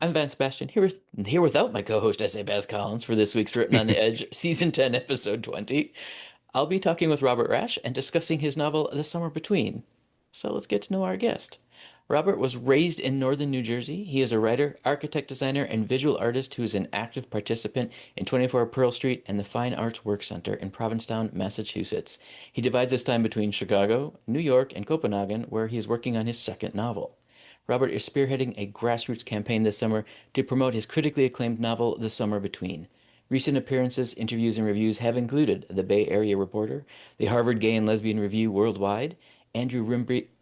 I'm Van Sebastian here without my co-host S.A. Baz Collins for this week's Written on the Edge, Season 10, Episode 20. I'll be talking with Robert Raasch and discussing his novel The Summer Between. So let's get to know our guest. Robert was raised in northern New Jersey. He is a writer, architect, designer, and visual artist who is an active participant in 24 Pearl Street and the Fine Arts Work Center in Provincetown, Massachusetts. He divides his time between Chicago, New York, and Copenhagen, where he is working on his second novel. Robert is spearheading a grassroots campaign this summer to promote his critically acclaimed novel, The Summer Between. Recent appearances, interviews, and reviews have included the Bay Area Reporter, the Harvard Gay and Lesbian Review Worldwide, Andrew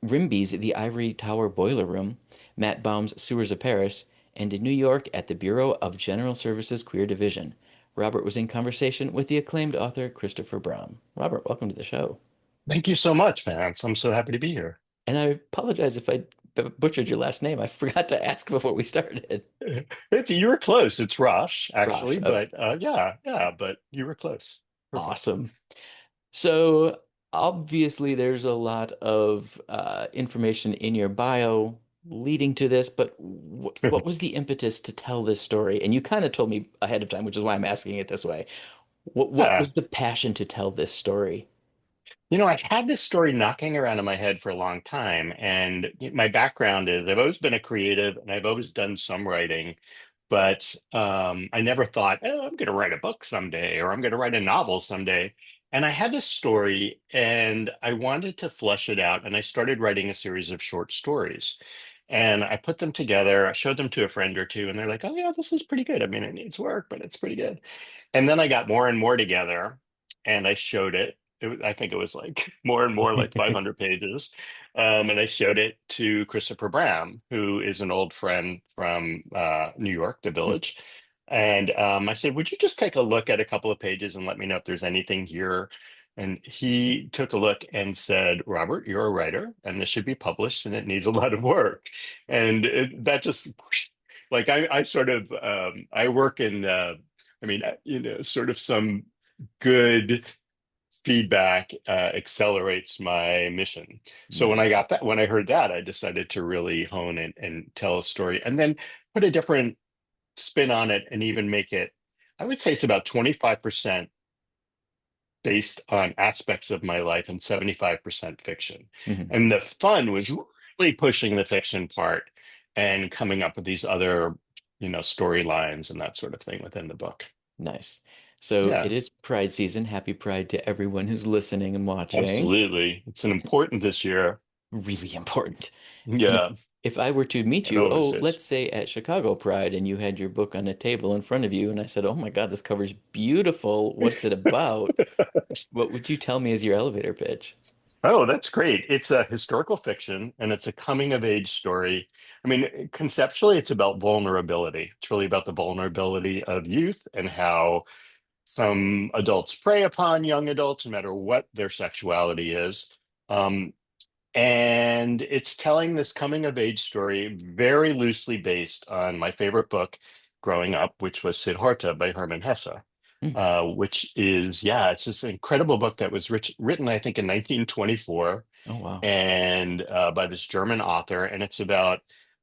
Rimby's The Ivory Tower Boiler Room, Matt Baum's Sewers of Paris, and in New York at the Bureau of General Services Queer Division. Robert was in conversation with the acclaimed author Christoper Bram. Robert, welcome to the show. Thank you so much, Vance. I'm so happy to be here. And I apologize if I butchered your last name. I forgot to ask before we started. You were close. It's Raasch, Raj. actually, Okay. but yeah, but you were close. Perfect. Awesome. So obviously, there's a lot of information in your bio leading to this, but what was the impetus to tell this story? And you kind of told me ahead of time, which is why I'm asking it this way. What Yeah. was the passion to tell this story? I've had this story knocking around in my head for a long time, and my background is I've always been a creative and I've always done some writing, but I never thought, oh, I'm going to write a book someday or I'm going to write a novel someday. And I had this story and I wanted to flesh it out, and I started writing a series of short stories. And I put them together, I showed them to a friend or two, and they're like, oh, yeah, this is pretty good. I mean, it needs work, but it's pretty good. And then I got more and more together and I showed it. I think it was like more and more, like 500 pages. And I showed it to Christoper Bram, who is an old friend from New York, the Village. And I said, would you just take a look at a couple of pages and let me know if there's anything here? And he took a look and said, Robert, you're a writer and this should be published and it needs a lot of work. And that just, like, I sort of, I work in, sort of some good feedback accelerates my mission. So Nice. when I heard that, I decided to really hone and tell a story and then put a different spin on it and even make it, I would say it's about 25% based on aspects of my life and 75% fiction. Mhm. And the fun was really pushing the fiction part and coming up with these other, storylines and that sort of thing within the book. Nice. So it Yeah. is Pride season. Happy Pride to everyone who's listening and watching. Absolutely. It's an important this year. Really important. And Yeah, if I were to meet it you, always oh, is. let's say at Chicago Pride, and you had your book on a table in front of you, and I said, "Oh my God, this cover's beautiful. What's it about?" What would you tell me as your elevator pitch? Oh, that's great. It's a historical fiction and it's a coming of age story. I mean, conceptually, it's about vulnerability. It's really about the vulnerability of youth and how some adults prey upon young adults, no matter what their sexuality is. Um, and it's telling this coming of age story very loosely based on my favorite book growing up, which was Siddhartha by Hermann Hesse, Hmm. which is, yeah, it's this incredible book that was written, I think, in 1924 Oh wow. and by this German author. And it's about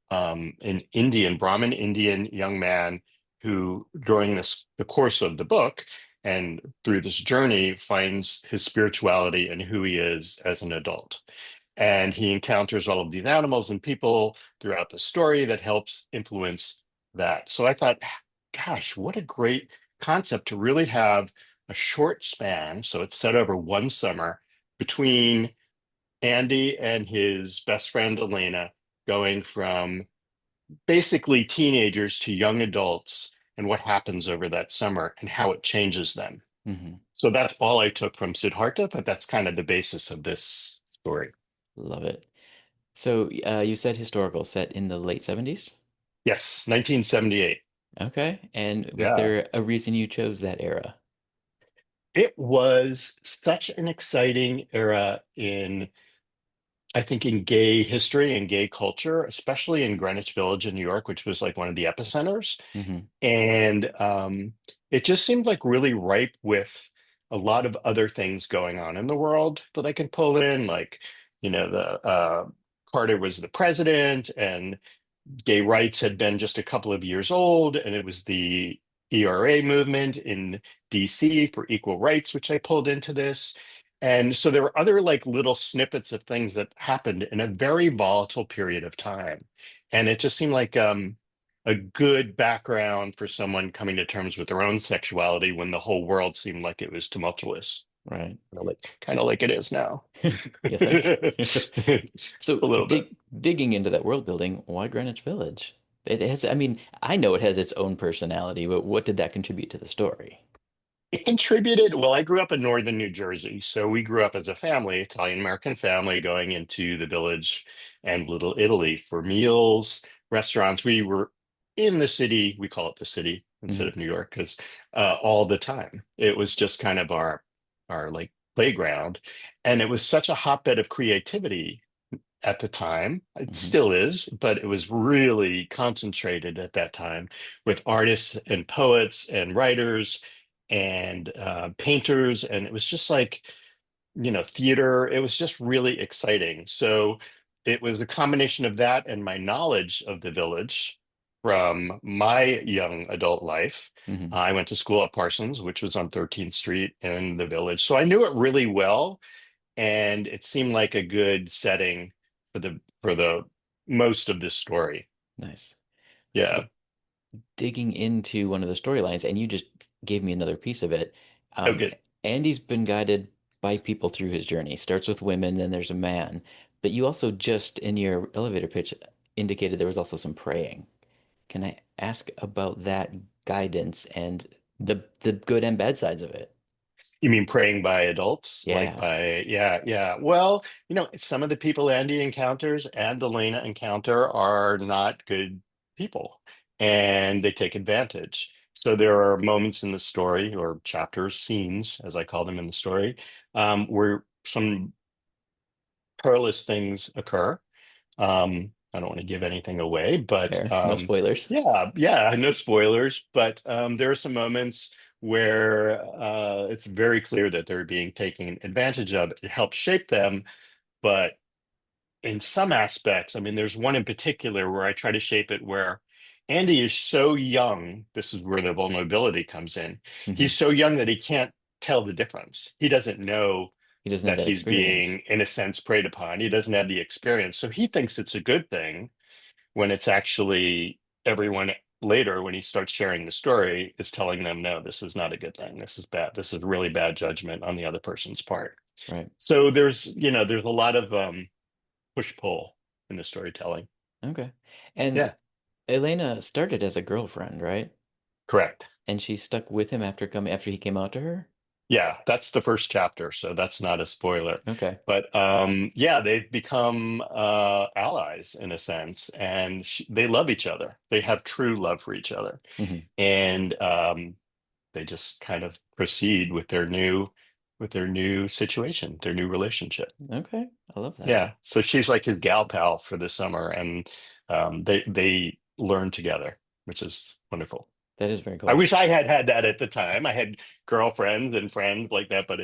an Indian, Brahmin Indian young man who, during the course of the book and through this journey, finds his spirituality and who he is as an adult. And he encounters all of these animals and people throughout the story that helps influence that. So I thought, gosh, what a great concept to really have a short span. So it's set over one summer between Andy and his best friend Elena, going from basically teenagers to young adults and what happens over that summer and how it changes them. Hmm. So that's all I took from Siddhartha, but that's kind of the basis of this story. Love it. So you said historical, set in the late 70s? Yes, 1978. Okay. And was Yeah. there a reason you chose that era? It was such an exciting era I think, in gay history and gay culture, especially in Greenwich Village in New York, which was like one of the epicenters. Hmm. And it just seemed like really ripe with a lot of other things going on in the world that I could pull in, like, the Carter was the president, and gay rights had been just a couple of years old, and it was the ERA movement in DC for equal rights, which I pulled into this. And so there were other like little snippets of things that happened in a very volatile period of time. And it just seemed like a good background for someone coming to terms with their own sexuality when the whole world seemed like it was tumultuous, Right. kind of like it is now. You think? So A little bit. digging into that world building, why Greenwich Village? It has, I mean, I know it has its own personality, but what did that contribute to the story? It contributed. Well, I grew up in northern New Jersey, so we grew up as a family, Italian American family, going into the village and Little Italy for meals, restaurants. We were in the city. We call it the city instead Hmm. of New York because all the time it was just kind of our like playground, and it was such a hotbed of creativity at the time. It Hmm. still is, but it was really concentrated at that time with artists and poets and writers and painters. And it was just like, theater. It was just really exciting. So it was a combination of that and my knowledge of the village from my young adult life. Hmm. I went to school at Parsons, which was on 13th Street in the village. So I knew it really well, and it seemed like a good setting for the most of this story. Nice. So Yeah. digging into one of the storylines, and you just gave me another piece of it. Oh, Um, good. Andy's been guided by people through his journey. Starts with women, then there's a man. But you also just in your elevator pitch indicated there was also some praying. Can I ask about that guidance and the good and bad sides of it? You mean praying by adults? Like Yeah. by, yeah, yeah. Well, some of the people Andy encounters and Elena encounter are not good people, and they take advantage. So there are moments in the story, or chapters, scenes, as I call them in the story, where some perilous things occur. I don't want to give anything away, but Fair. No spoilers. yeah, yeah, no spoilers. But there are some moments where it's very clear that they're being taken advantage of. It helps shape them, but in some aspects, I mean, there's one in particular where I try to shape it where Andy is so young. This is where the vulnerability comes in. Hmm. He's so young that he can't tell the difference. He doesn't know He doesn't have that that he's experience. being, in a sense, preyed upon. He doesn't have the experience. So he thinks it's a good thing when it's actually everyone later, when he starts sharing the story, is telling them, no, this is not a good thing. This is bad. This is really bad judgment on the other person's part. Right. So there's a lot of push-pull in the storytelling. Okay. And Yeah, Elena started as a girlfriend, right? correct. And she stuck with him after he came out to her? Yeah, that's the first chapter, so that's not a spoiler. Okay. But yeah, they've become allies in a sense, and they love each other. They have true love for each other, Hmm. and they just kind of proceed with their new situation, their new relationship. Okay. I love that. Yeah, so she's like his gal pal for the summer, and they learn together, which is wonderful. That is very I cool. wish I had had that at the time. I had girlfriends and friends like that, but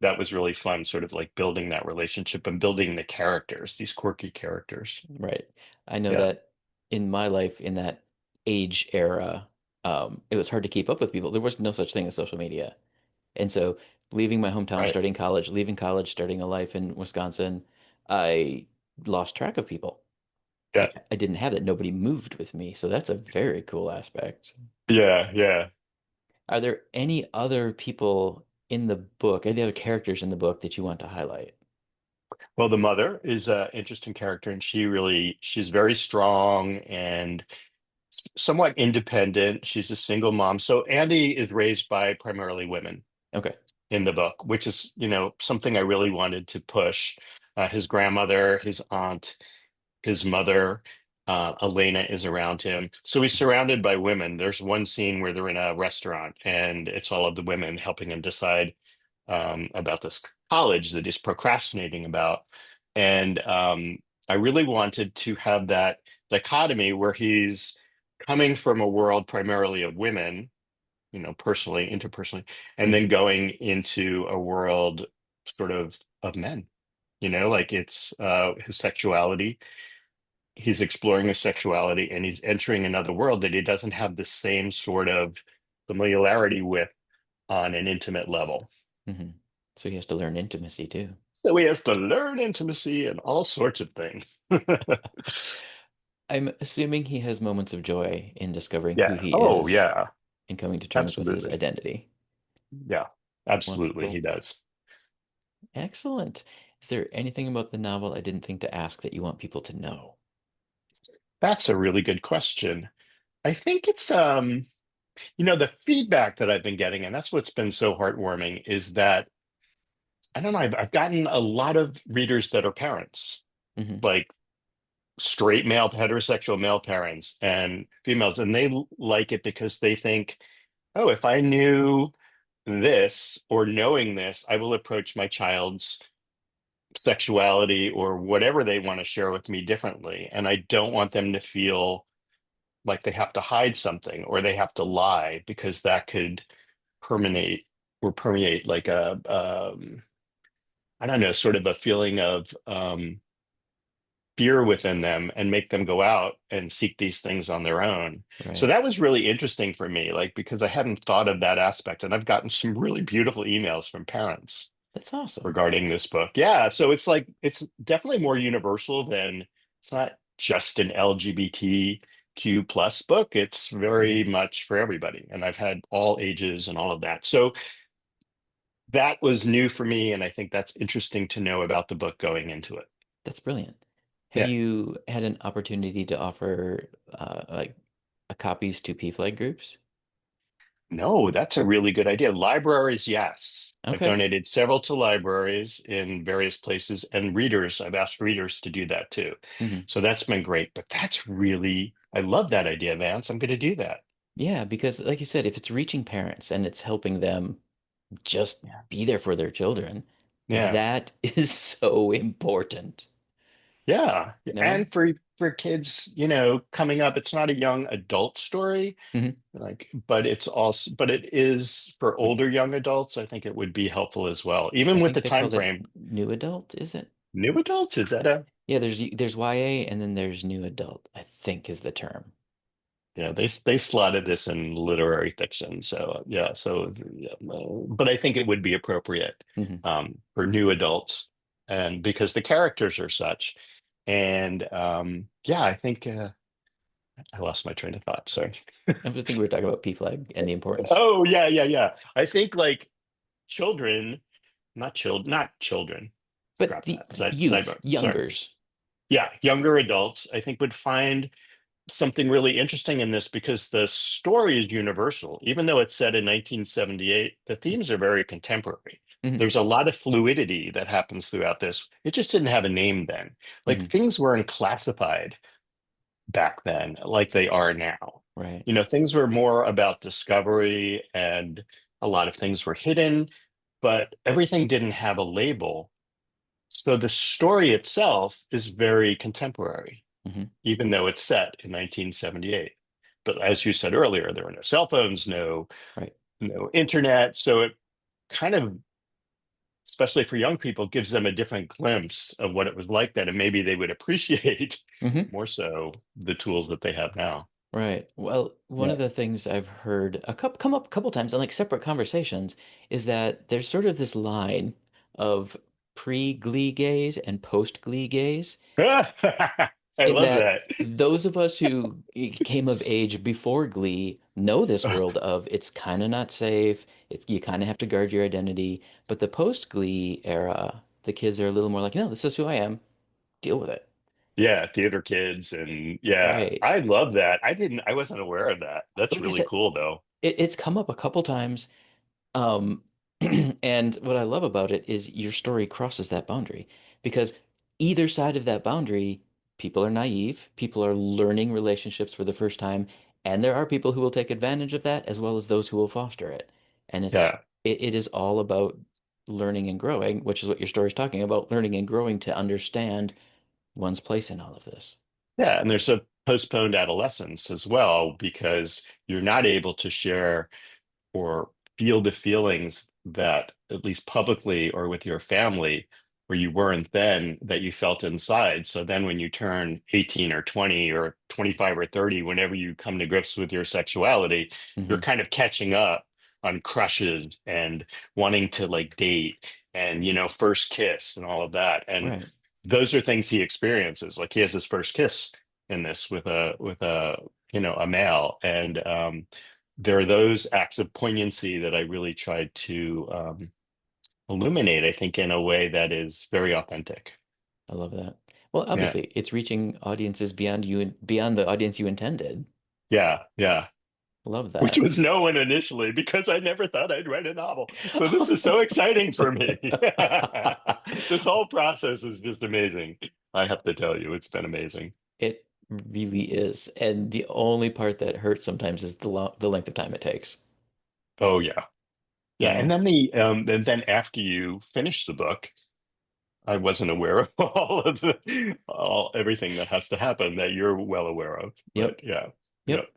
that was really fun, sort of like building that relationship and building the characters, these quirky characters. Right. I know Yeah, that in my life, in that age era, it was hard to keep up with people. There was no such thing as social media. And so leaving my hometown, right. starting college, leaving college, starting a life in Wisconsin, I lost track of people. Yeah, I didn't have that. Nobody moved with me. So that's a very cool aspect. yeah, yeah. Are there any other people in the book, any other characters in the book that you want to highlight? Well, the mother is an interesting character, and she's very strong and somewhat independent. She's a single mom. So Andy is raised by primarily women Okay. in the book, which is, something I really wanted to push. His grandmother, his aunt, his mother, Elena is around him. So he's surrounded by women. There's one scene where they're in a restaurant and it's all of the women helping him decide about this college that he's procrastinating about. And I really wanted to have that dichotomy where he's coming from a world primarily of women, personally, interpersonally, and then Hmm. going into a world sort of men, like it's his sexuality he's exploring his sexuality and he's entering another world that he doesn't have the same sort of familiarity with on an intimate level. Hmm. So he has to learn intimacy too. So he has to learn intimacy and all sorts of things. I'm assuming he has moments of joy in discovering who Yeah. he Oh, is yeah. and coming to terms with his Absolutely. identity. Yeah. Absolutely. He Wonderful. does. Excellent. Is there anything about the novel I didn't think to ask that you want people to know? That's a really good question. I think it's the feedback that I've been getting, and that's what's been so heartwarming, is that I don't know, I've gotten a lot of readers that are parents, Hmm. like straight male, heterosexual male parents and females, and they like it because they think, oh, if I knew this or knowing this, I will approach my child's sexuality or whatever they want to share with me differently. And I don't want them to feel like they have to hide something or they have to lie because that could permeate like I don't know, sort of a feeling of fear within them and make them go out and seek these things on their own. So Right. that was really interesting for me, like because I hadn't thought of that aspect, and I've gotten some really beautiful emails from parents That's awesome. regarding this book. Yeah, so it's like it's definitely more universal than it's not just an LGBTQ plus book. It's very Mhm. much for everybody, and I've had all ages and all of that. So that was new for me, and I think that's interesting to know about the book going into it. That's brilliant. Have Yeah. you had an opportunity to offer like copies to P-flag groups? No, that's a really good idea. Libraries, yes. I've Okay. donated several to libraries in various places, and readers, I've asked readers to do that too. Hmm. So that's been great. But that's really, I love that idea, Vance. I'm going to do that. Yeah, because like you said, if it's reaching parents and it's helping them just Yeah. be there for their children, Yeah. that is so important, Yeah. you know? And for kids, coming up, it's not a young adult story, Hmm. but it is for older young adults. I think it would be helpful as well, I even with think the they time called it frame. new adult, is it? New adults, is that a Yeah, there's YA and then there's new adult, I think is the term. they slotted this in literary fiction, so yeah. So, yeah, but I think it would be appropriate Hmm. for new adults, and because the characters are such, and yeah, I think I lost my train of thought. Sorry. I think we were talking about P-flag and the importance. Oh yeah, yeah, yeah. I think like children, not children. But Scrap the that. youth, Sidebar. Sorry. youngers. Yeah, younger adults, I think would find something really interesting in this because the story is universal. Even though it's set in 1978, the themes are very contemporary. Hmm. There's a lot of fluidity that happens throughout this. It just didn't have a name then. Like Hmm. things weren't classified back then like they are now. Right. Things were more about discovery and a lot of things were hidden, but everything didn't have a label. So the story itself is very contemporary Hmm. even though it's set in 1978. But as you said earlier, there were no cell phones, Right. no internet, so it kind of, especially for young people, gives them a different glimpse of what it was like then, and maybe they would appreciate Hmm. more so the tools that they have now. Right. Well, one Yeah. of the things I've heard come up a couple times in like separate conversations is that there's sort of this line of pre-Glee gays and post-Glee gays, I in love that that. those of us who came of age before Glee know this world of it's kind of not safe. It's you kind of have to guard your identity. But the post-Glee era, the kids are a little more like, no, this is who I am. Deal with it. Yeah, theater kids, and yeah, Right. I love that. I wasn't aware of that. That's Like I really said, cool though. it's come up a couple times. Um, and what I love about it is your story crosses that boundary because either side of that boundary, people are naive, people are learning relationships for the first time, and there are people who will take advantage of that as well as those who will foster it. And Yeah. it is all about learning and growing, which is what your story is talking about, learning and growing to understand one's place in all of this. Yeah, and there's a postponed adolescence as well because you're not able to share or feel the feelings that, at least publicly or with your family, where you weren't then that you felt inside. So then when you turn 18 or 20 or 25 or 30, whenever you come to grips with your sexuality, you're Hmm. kind of catching up on crushes and wanting to like date and, first kiss and all of that. And Right. those are things he experiences. Like he has his first kiss in this with a male. And there are those acts of poignancy that I really tried to illuminate, I think, in a way that is very authentic. I love that. Well, Yeah. obviously, it's reaching audiences beyond you, beyond the audience you intended. Yeah. Yeah. Love Which that. was no one initially because I never thought I'd write a novel. So this is so exciting for me. This whole process is just amazing. I have to tell you, it's been amazing. It really is. And the only part that hurts sometimes is the length of time it takes. Oh yeah. Yeah. And Um, then after you finish the book, I wasn't aware of all everything that has to happen that you're well aware of. yep. But yeah. Yeah. Yep.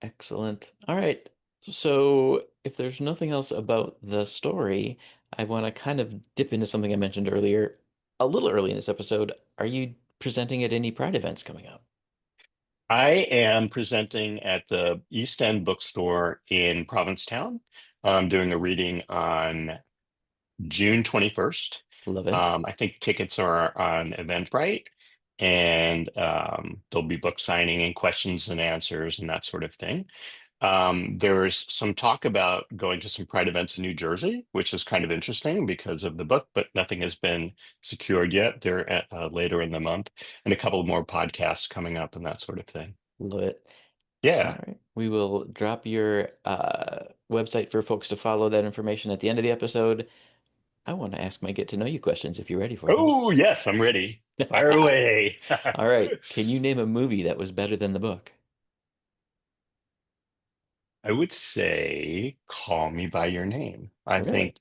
Excellent. All right. So, if there's nothing else about the story, I want to kind of dip into something I mentioned earlier, a little early in this episode. Are you presenting at any Pride events coming up? I am presenting at the East End bookstore in Provincetown. I'm doing a reading on June 21st. Love it. I think tickets are on Eventbrite, and there'll be book signing and questions and answers and that sort of thing. There's some talk about going to some Pride events in New Jersey, which is kind of interesting because of the book, but nothing has been secured yet. They're later in the month, and a couple more podcasts coming up and that sort of thing. Love it. All Yeah. right. We will drop your website for folks to follow that information at the end of the episode. I want to ask my get to know you questions if you're ready for them. Oh, yes, I'm ready. Fire away. All right. Can you name a movie that was better than the book? I would say Call Me by Your Name. I Really? think,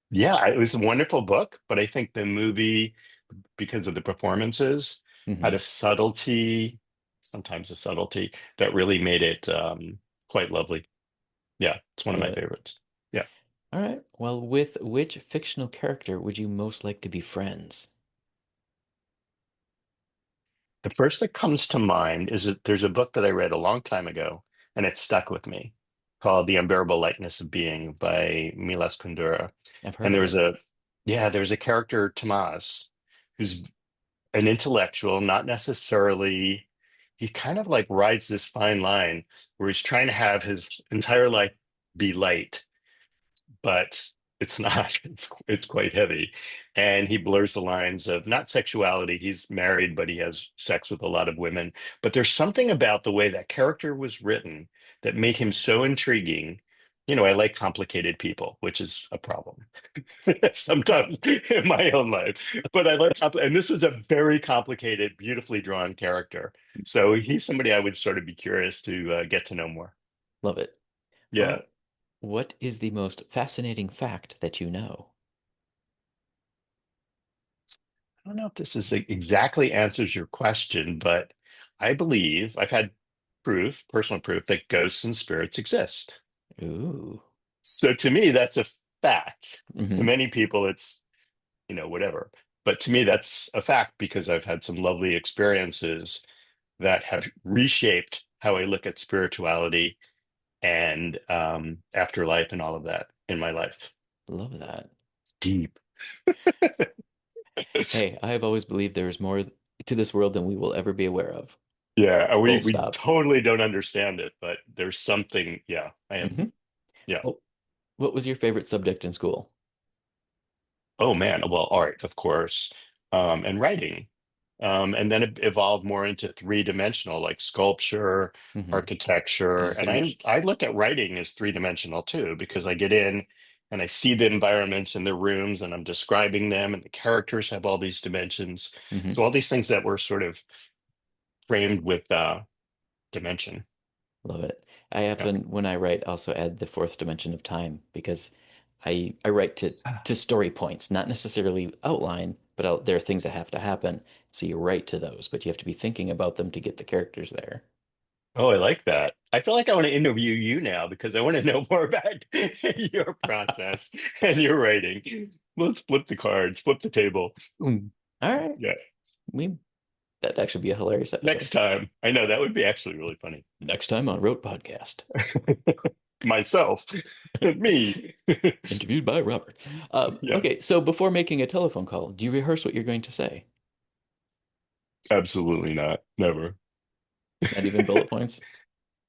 yeah, it was a wonderful book, but I think the movie, because of the performances, had Hmm. a subtlety, sometimes a subtlety, that really made it quite lovely. Yeah, it's one of Love my it. favorites. Yeah. All right. Well, with which fictional character would you most like to be friends? The first that comes to mind is that there's a book that I read a long time ago, and it stuck with me, called The Unbearable Lightness of Being by Milas Kundera. I've heard And of it. there's a character, Tomas, who's an intellectual, not necessarily, he kind of like rides this fine line where he's trying to have his entire life be light, but it's not. It's quite heavy, and he blurs the lines of not sexuality. He's married, but he has sex with a lot of women. But there's something about the way that character was written that made him so intriguing. I like complicated people, which is a problem sometimes in my own life. But I like and this is a very complicated, beautifully drawn character. So he's somebody I would sort of be curious to get to know more. Love it. Yeah. Well, what is the most fascinating fact that you know? I don't know if this is exactly answers your question, but I believe I've had personal proof, that ghosts and spirits exist. Ooh. So to me, that's a fact. To Hmm. many people, it's, whatever. But to me, that's a fact because I've had some lovely experiences that have reshaped how I look at spirituality and afterlife and all of that in my life. Love that. Deep. Hey, I have always believed there is more to this world than we will ever be aware of. Yeah, we Full we stop. totally don't understand it, but there's something. Yeah, I am. Hmm. Yeah. Well, what was your favorite subject in school? Oh man. Well, art, of course, and writing, and then it evolved more into three-dimensional, like sculpture, Hmm. architecture, As you and said, I look at writing as three-dimensional too because I get in and I see the environments and the rooms, and I'm describing them, and the characters have all these dimensions. hmm. So all these things that were sort of framed with dimension. Love it. I Yeah. often, when I write, also add the fourth dimension of time because I write to story points, not necessarily outline, but there are things that have to happen. So you write to those, but you have to be thinking about them to get the characters there. Oh, I like that. I feel like I want to interview you now because I want to know more about your process and your writing. let's flip the cards, flip the table. Boom. All right. Yeah. We That'd actually be a hilarious episode. Next time. I know that would be actually really funny. Next time on Rote Podcast. Myself, me. Interviewed by Robert. Yeah, Okay, so before making a telephone call, do you rehearse what you're going to say? absolutely not. Never. Not even bullet points?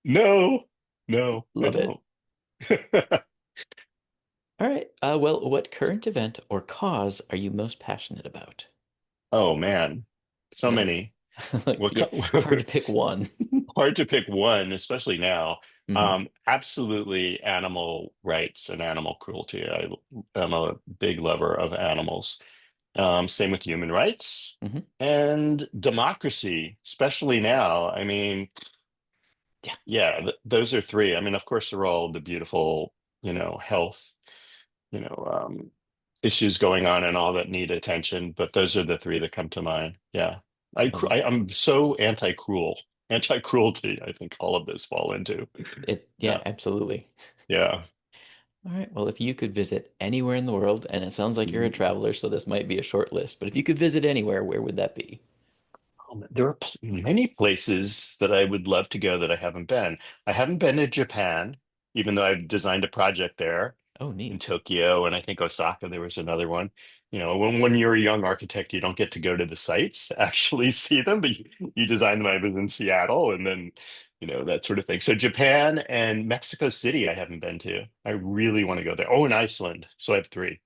No, no, I Love it. don't. All right. Well, what current event or cause are you most passionate about? Oh man, so Like, many. like, What yeah, hard to pick one. hard to pick one, especially now. Hmm. Absolutely animal rights and animal cruelty. I am a big lover of animals. Same with human rights Hmm. and democracy, especially now. I mean, Yeah. yeah, those are three. I mean, of course, they're all the beautiful, health, you know, um, issues going on and all that need attention. But those are the three that come to mind. Yeah, Um, I'm so anti-cruelty. I think all of those fall into. yeah, Yeah, absolutely. yeah. All right. Well, if you could visit anywhere in the world, and it sounds like you're a traveler, so this might be a short list, but if you could visit anywhere, where would that be? There are many places that I would love to go that I haven't been. I haven't been to Japan, even though I've designed a project there Oh, in neat. Tokyo, and I think Osaka, there was another one. When you're a young architect, you don't get to go to the sites, actually see them, but you design them. I was in Seattle and then, that sort of thing. So Japan and Mexico City, I haven't been to. I really want to go there. Oh, and Iceland. So I have three.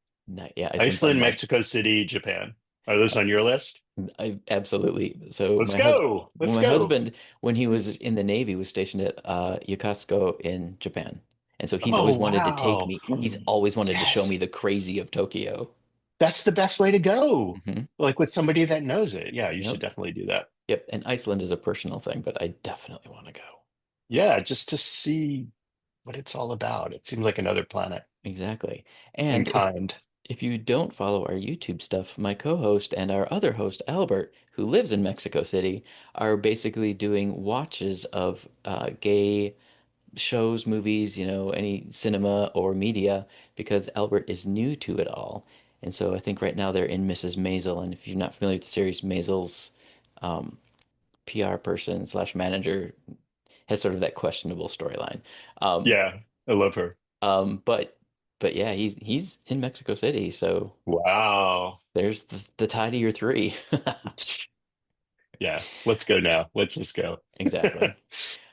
Yeah, Iceland's on Iceland, my. Mexico City, Japan. Are those on your list? I absolutely. So Let's go. Let's my go. husband, when he was in the Navy, was stationed at Yokosuka in Japan, and so he's Oh, always wanted to take wow. me. He's always wanted to show me Yes. the crazy of Tokyo. That's the best way to go. Hmm. Like with somebody that knows it. Yeah, you should Yep, definitely do that. yep. And Iceland is a personal thing, but I definitely want to go. Yeah, just to see what it's all about. It seems like another planet Exactly. and And kind. if you don't follow our YouTube stuff, my co-host and our other host, Albert, who lives in Mexico City, are basically doing watches of gay shows, movies, any cinema or media, because Albert is new to it all. And so I think right now they're in Mrs. Maisel. And if you're not familiar with the series, Maisel's um, PR person slash manager has sort of that questionable storyline. Um, Yeah, I love her. but yeah, he's in Mexico City, so Wow. there's the tie to your three. Yeah, let's go now. Let's just go. Exactly.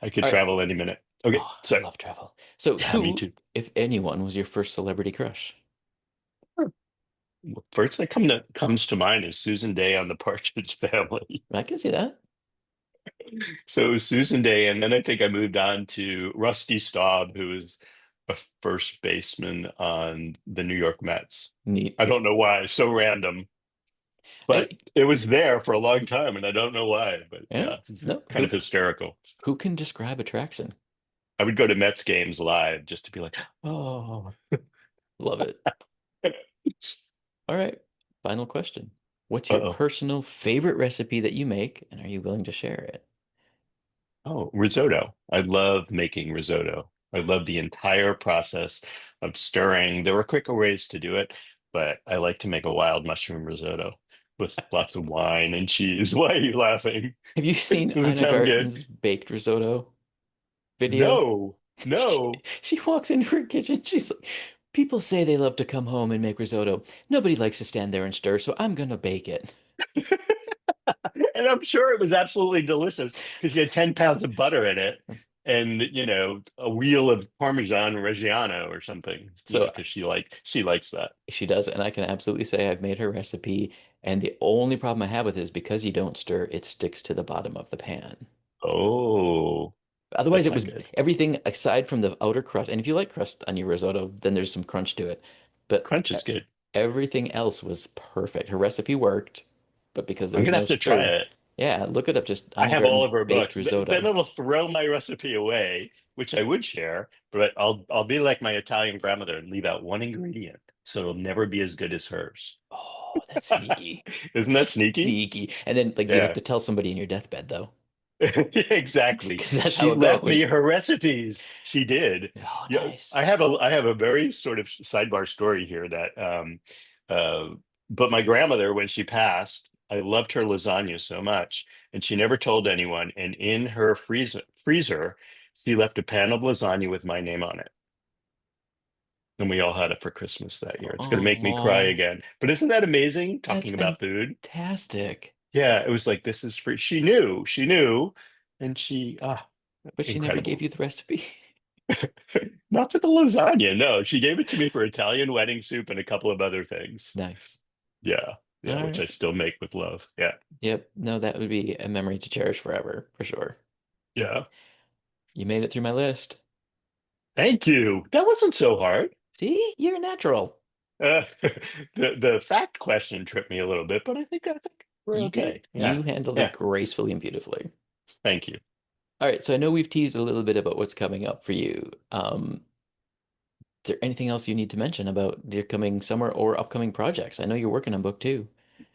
I could All right. travel any minute. Okay, Oh, I so love travel. So yeah, me who, too. if anyone, was your first celebrity crush? First thing comes to mind is Susan Day on the Partridge Family. I can see that. So it was Susan Day, and then I think I moved on to Rusty Staub, who was a first baseman on the New York Mets. Neat. I don't know why, so random, I but it was there for a long time, and I don't know why. But Yeah, yeah, it's no, kind of hysterical. who can describe attraction? I would go to Mets games live just to be like, oh, Love it. All right. Final question. What's your uh-oh. personal favorite recipe that you make, and are you willing to share it? Oh, risotto. I love making risotto. I love the entire process of stirring. There were quicker ways to do it, but I like to make a wild mushroom risotto with lots of wine and cheese. Why are you laughing? Have you seen Does it Ina sound good? Garten's baked risotto video? No, She, no. she walks into her kitchen. She's like, people say they love to come home and make risotto. Nobody likes to stand there and stir, so I'm gonna bake it. And I'm sure it was absolutely delicious because you had 10 pounds of butter in it and, a wheel of Parmesan Reggiano or something, So because she likes that. she does, and I can absolutely say I've made her recipe, and the only problem I have with it is because you don't stir, it sticks to the bottom of the pan. Oh, Otherwise, that's it not was good. everything aside from the outer crust. And if you like crust on your risotto, then there's some crunch to it. But Crunch is good. everything else was perfect. Her recipe worked, but because there I'm was gonna no have to try stir, it. yeah, look it up. Just I Ina have all Garten of her baked books. Then risotto. it'll throw my recipe away, which I would share, but I'll be like my Italian grandmother and leave out one ingredient, so it'll never be as good as hers. Oh, that's sneaky, Isn't that sneaky? sneaky. And then like you'd have Yeah. to tell somebody in your deathbed though, Exactly. because that's how She it left me goes. her recipes. She did. Oh, Yeah, nice. I have a very sort of sidebar story here that Uh, but my grandmother, when she passed, I loved her lasagna so much, and she never told anyone. And in her freezer, she left a pan of lasagna with my name on it. And we all had it for Christmas that year. It's going to make me cry Oh, again. But isn't that amazing that's talking about food? fantastic. Yeah, it was like, this is free. She knew, and But she never gave incredible. you the recipe. Not for the lasagna. No, she gave it to me for Italian wedding soup and a couple of other things. Nice. Yeah, All yeah, which right. I still make with love. Yeah, Yep. No, that would be a memory to cherish forever, for sure. yeah. You made it through my list. Thank you. That wasn't so hard. See, you're a natural. Uh, the fact question tripped me a little bit, but I think we're You did. okay. Yeah, You handled it yeah. gracefully and beautifully. Thank you. All right, so I know we've teased a little bit about what's coming up for you. Is there anything else you need to mention about your coming summer or upcoming projects? I know you're working on book two.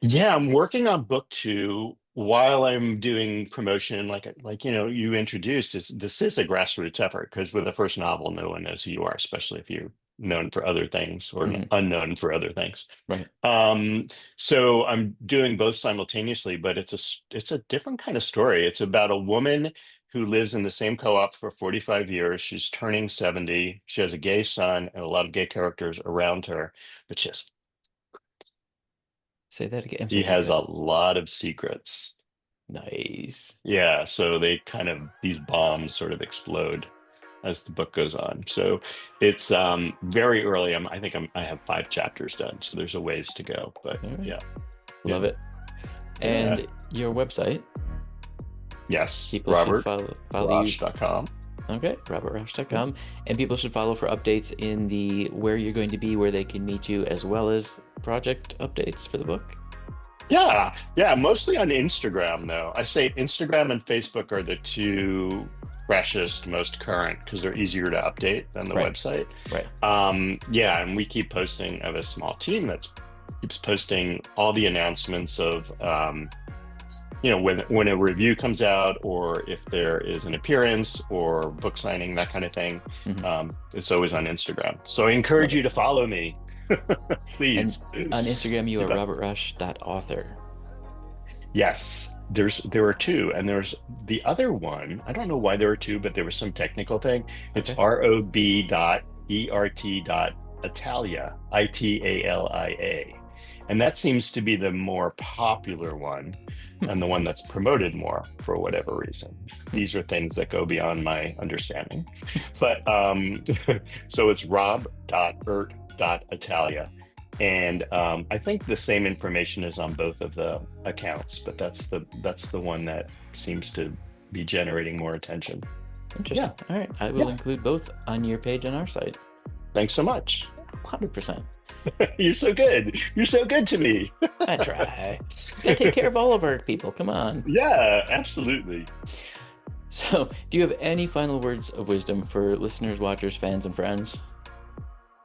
Yeah, I'm working on book two while I'm doing promotion. Like you introduced this is a grassroots effort because with the first novel, no one knows who you are, especially if you're known for other things or Hmm. unknown for other things. Right. Um, so I'm doing both simultaneously, but it's a different kind of story. It's about a woman who lives in the same co-op for 45 years. She's turning 70. She has a gay son and a lot of gay characters around her, but Say that again. I'm she sorry, you has cut. a lot of secrets. Nice. Yeah, so these bombs sort of explode as the book goes on. So it's very early. I have 5 chapters done, so there's a ways to go. But All right. yeah, yeah, Love it. yeah. And your website, Yes, people should Robert follow you. Raasch.com. Okay, robertrausch.com. And people should follow for updates in the where you're going to be, where they can meet you, as well as project updates for the book. Yeah, yeah, mostly on Instagram though. I say Instagram and Facebook are the two freshest, most current because they're easier to update than the Right, website. right. Yeah, and we keep posting. I have a small team that keeps posting all the announcements of when a review comes out or if there is an appearance or book signing, that kind of thing. Hmm. It's always on Instagram. So I encourage Love you it. to follow me, And please. on Instagram, you are Keep up. robertrush.author. Yes, there are two, and there's the other one. I don't know why there are two, but there was some technical thing. It's Okay. ROB.ERT Italia, Italia, and that seems to be the more popular one Hmm. and the one that's promoted more for whatever reason. These are things that go beyond my understanding. But so it's rob.ert.italia. And I think the same information is on both of the accounts, but that's the one that seems to be generating more attention. Interesting. Yeah, All right. I will yeah. include both on your page on our site. Thanks so much. 100%. You're so good. You're so good to me. I try. Gotta take care of all of our people. Come on. Yeah, absolutely. So, do you have any final words of wisdom for listeners, watchers, fans, and friends?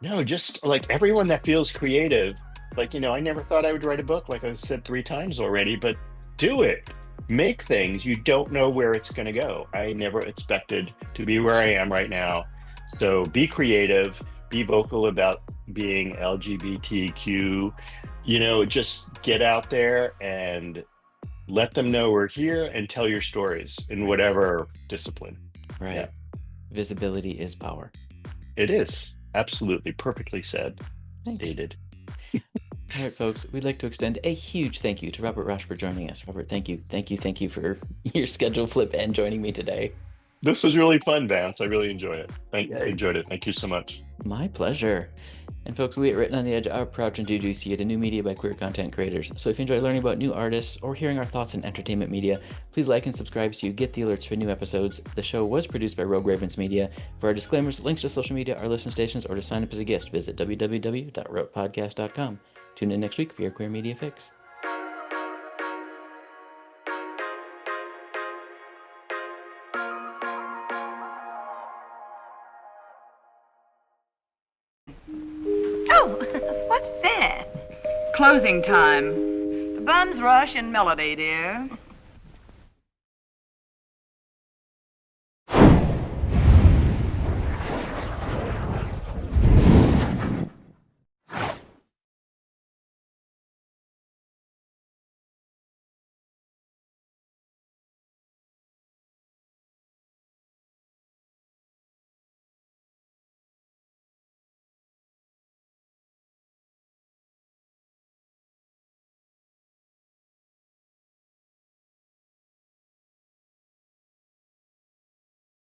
No, just like everyone that feels creative, I never thought I would write a book, like I said 3 times already, but do it. Make things. You don't know where it's going to go. I never expected to be where I am right now. So be creative, be vocal about being LGBTQ, just get out there and let them know we're here and tell your stories in whatever discipline. Yeah, Right. Visibility is power. it is. Absolutely. Perfectly said, Thanks. stated. All right, folks, we'd like to extend a huge thank you to Robert Raasch for joining us. Robert, thank you. Thank you. Thank you for your schedule flip and joining me today. This was really fun, Vance. I really Yay. enjoyed it. Thank you so much. My pleasure. And folks, we at Written on the Edge are proud to introduce you to new media by queer content creators. So if you enjoy learning about new artists or hearing our thoughts on entertainment media, please like and subscribe so you get the alerts for new episodes. The show was produced by Rogue Ravens Media. For our disclaimers, links to social media, our listen stations, or to sign up as a guest, visit www.rotepodcast.com. Tune in next week for your queer media fix. Oh, what's that? Closing time. The bums rush in melody, dear.